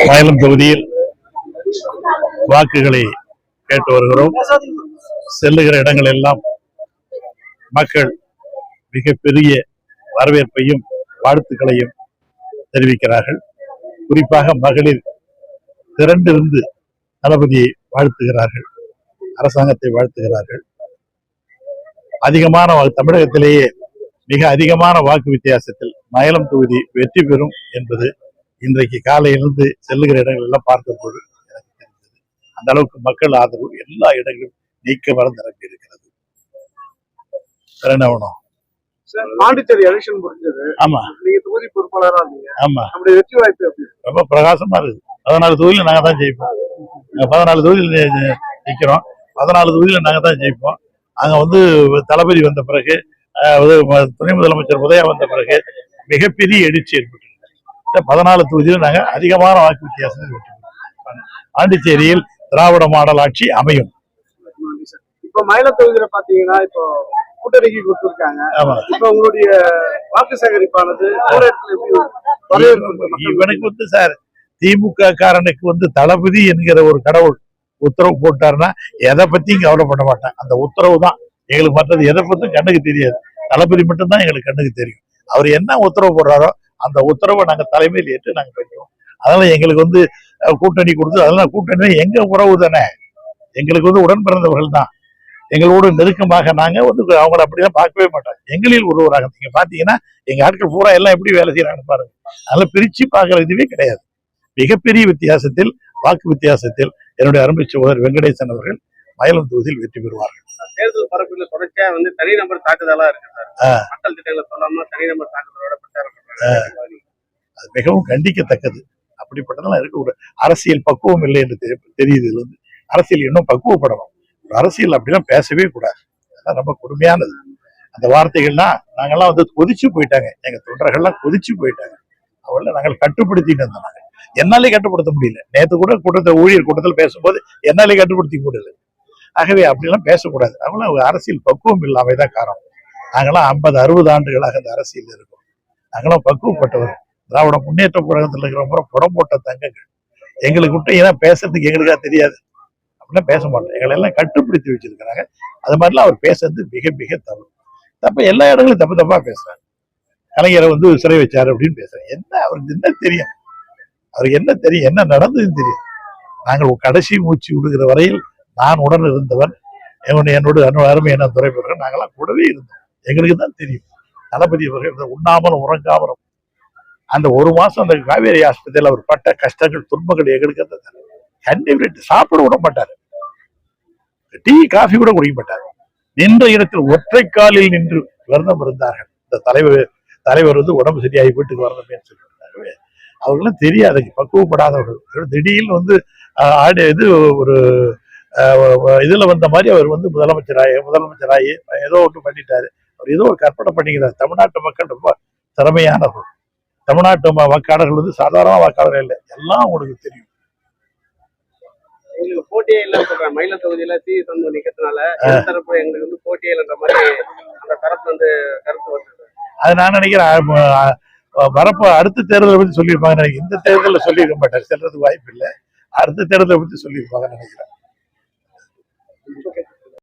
மயிலம் தொகுதியில் வாக்குகளை கேட்டு வருகிறோம். செல்லுகிற இடங்கள் எல்லாம் மக்கள் மிகப்பெரிய வரவேற்பையும் வாழ்த்துக்களையும் தெரிவிக்கிறார்கள். குறிப்பாக மகளிர் திரண்டிருந்து தளபதியை வாழ்த்துகிறார்கள், அரசாங்கத்தை வாழ்த்துகிறார்கள். அதிகமான தமிழகத்திலேயே மிக அதிகமான வாக்கு வித்தியாசத்தில் மயிலம் தொகுதி வெற்றி பெறும் என்பது இன்றைக்கு காலையிலிருந்து செல்லுகிற இடங்கள் எல்லாம் பார்த்தபோது எனக்கு தெரிந்தது. அந்த அளவுக்கு மக்கள் ஆதரவு எல்லா இடங்களும் நீக்க மரம் நிரம்பி இருக்கிறது. பாண்டிச்சேரி எலெக்ஷன் முடிஞ்சது. ஆமா, நீங்க தொகுதி பொறுப்பாளரா இருந்தீங்க. ஆமா, நம்முடைய வெற்றி வாய்ப்பு ரொம்ப பிரகாசமா இருக்கு. 14 தொகுதியில நாங்க தான் ஜெயிப்போம். 14 தொகுதியில் நிக்கிறோம். 14 தொகுதியில நாங்க தான் ஜெயிப்போம். அங்க தளபதி வந்த பிறகு, துணை முதலமைச்சர் உதயா வந்த பிறகு மிகப்பெரிய எழுச்சி ஏற்பட்டு 14 தொகுதியில் நாங்க அதிகமான வாக்கு வித்தியாசத்தில் வெற்றி பெறுவோம். பாண்டிச்சேரியில் திராவிட மாடல் ஆட்சி அமையும். இப்ப மயிலம் தொகுதியில பாத்தீங்கன்னா இப்போ கூட்டணிக்கு கொடுத்திருக்காங்க. இப்ப உங்களுடைய வாக்கு சேகரிப்பானது இவனுக்கு சார், திமுக காரனுக்கு தளபதி என்கிற ஒரு கடவுள் உத்தரவு போட்டாருன்னா எதை பத்தியும் கவலைப்பட மாட்டேன். அந்த உத்தரவு தான் எங்களுக்கு, மற்றது எதை பத்தியும் கண்ணுக்கு தெரியாது. தளபதி மட்டும்தான் எங்களுக்கு கண்ணுக்கு தெரியும். அவர் என்ன உத்தரவு போடுறாரோ அந்த உத்தரவை நாங்க தலைமையில் ஏற்று நாங்க பண்ணுவோம். அதனால எங்களுக்கு கூட்டணி கொடுத்து, அதெல்லாம் கூட்டணி எங்க உறவு தானே, எங்களுக்கு உடன் பிறந்தவர்கள் தான். எங்களோடு நெருக்கமாக நாங்க அவங்களை அப்படிலாம் பார்க்கவே மாட்டோம். எங்களில் ஒருவராக நீங்க பாத்தீங்கன்னா எங்க ஆட்கள் பூரா எல்லாம் எப்படி வேலை செய்யறாங்கன்னு பாருங்க. அதனால பிரிச்சு பார்க்கற இதுவே கிடையாது. மிகப்பெரிய வித்தியாசத்தில், வாக்கு வித்தியாசத்தில் என்னுடைய அருமை சகோதரர் வெங்கடேசன் அவர்கள் மயிலம் தொகுதியில் வெற்றி பெறுவார்கள். தேர்தல் பரப்பில் தொடர்ச்சியா தனிநபர் தாக்குதலா இருக்கு. மக்கள் திட்டங்களை சொல்லாம தனிநபர் தாக்குதலோட பிரச்சாரம் அது மிகவும் கண்டிக்கத்தக்கது. அப்படிப்பட்டதெல்லாம் இருக்கு. ஒரு அரசியல் பக்குவம் இல்லை என்று தெரியுது. அரசியல் இன்னும் பக்குவப்படணும். அரசியல் அப்படிலாம் பேசவே கூடாது. அதெல்லாம் ரொம்ப கொடுமையானது. அந்த வார்த்தைகள்லாம் நாங்கெல்லாம் கொதிச்சு போயிட்டாங்க. எங்க தொண்டர்கள்லாம் கொதிச்சு போயிட்டாங்க. அவள நாங்கள் கட்டுப்படுத்திட்டு இருந்தோம். என்னாலே கட்டுப்படுத்த முடியல. நேற்று கூட ஊழியர் கூட்டத்தில் பேசும்போது என்னாலே கட்டுப்படுத்தி முடியல. ஆகவே அப்படிலாம் பேசக்கூடாது. அவங்களாம் அரசியல் பக்குவம் இல்லாமதான் காரணம். நாங்களாம் 50-60 ஆண்டுகளாக அந்த அரசியல் இருக்கோம். நாங்களாம் பக்குவப்பட்டவர். திராவிட முன்னேற்ற கழகத்தில் இருக்கிற புடம் போட்ட தங்கங்கள். எங்களுக்கு விட்டு ஏன்னா பேசுறதுக்கு எங்களுக்கா தெரியாது. அப்படிலாம் பேச மாட்டோம். எங்களை எல்லாம் கட்டுப்படுத்தி வச்சிருக்கிறாங்க. அது மாதிரிலாம் அவர் பேசுறது மிக மிக தவறு. தப்ப எல்லா இடங்களும் தப்பு தப்பா பேசுறாங்க. கலைஞரை சிறை வச்சாரு அப்படின்னு பேசுறேன். என்ன அவருக்கு என்ன தெரியும்? அவருக்கு என்ன தெரியும்? என்ன நடந்ததுன்னு தெரியும். நாங்கள் கடைசி மூச்சு விடுகிற வரையில் நான் உடன் இருந்தவன். என்னோட அருமை என்ன துறைபெறுகிறேன். நாங்களாம் கூடவே இருந்தோம். எங்களுக்கு தான் தெரியும். தளபதி அவர்கள் உண்ணாமலும் உறங்காமலும் அந்த ஒரு மாசம் அந்த காவேரி ஆஸ்பத்திரியில் அவர் பட்ட கஷ்டங்கள், துன்பங்கள் எங்களுக்கு கண்டிப்பா சாப்பிட விட மாட்டாரு. டீ காஃபி கூட குடிக்க மாட்டாரு. நின்ற இடத்தில் ஒற்றை காலில் நின்று விரதம் இருந்தார்கள். இந்த தலைவர் உடம்பு சரியாகி வீட்டுக்கு வரணுமே சொல்லிட்டாரு. அவர்களும் தெரியாது, பக்குவப்படாதவர்கள். திடீர்னு ஒரு இதுல வந்த மாதிரி அவர் முதலமைச்சராகி ஏதோ ஒன்று பண்ணிட்டாரு. அவர் ஏதோ ஒரு கற்பனை பண்ணிக்கிறார். தமிழ்நாட்டு மக்கள் ரொம்ப திறமையானவர்கள். தமிழ்நாட்டு வாக்காளர்கள் சாதாரண வாக்காளர்கள் இல்லை. எல்லாம் உங்களுக்கு தெரியும். எங்களுக்கு போட்டியே இல்லைன்னு சொல்றேன். மயிலம் தொகுதியில நிக்கிறதுனால தரப்பு எங்களுக்கு போட்டியே இல்லைன்ற மாதிரி அந்த தரப்பு கருத்து வருது. அது நான் நினைக்கிறேன் அடுத்த தேர்தலை பத்தி சொல்லியிருப்பாங்க. இந்த தேர்தலில் சொல்லியிருக்க மாட்டார். செல்றதுக்கு வாய்ப்பு இல்லை. அடுத்த தேர்தலை பத்தி சொல்லியிருப்பாங்கன்னு நினைக்கிறேன்.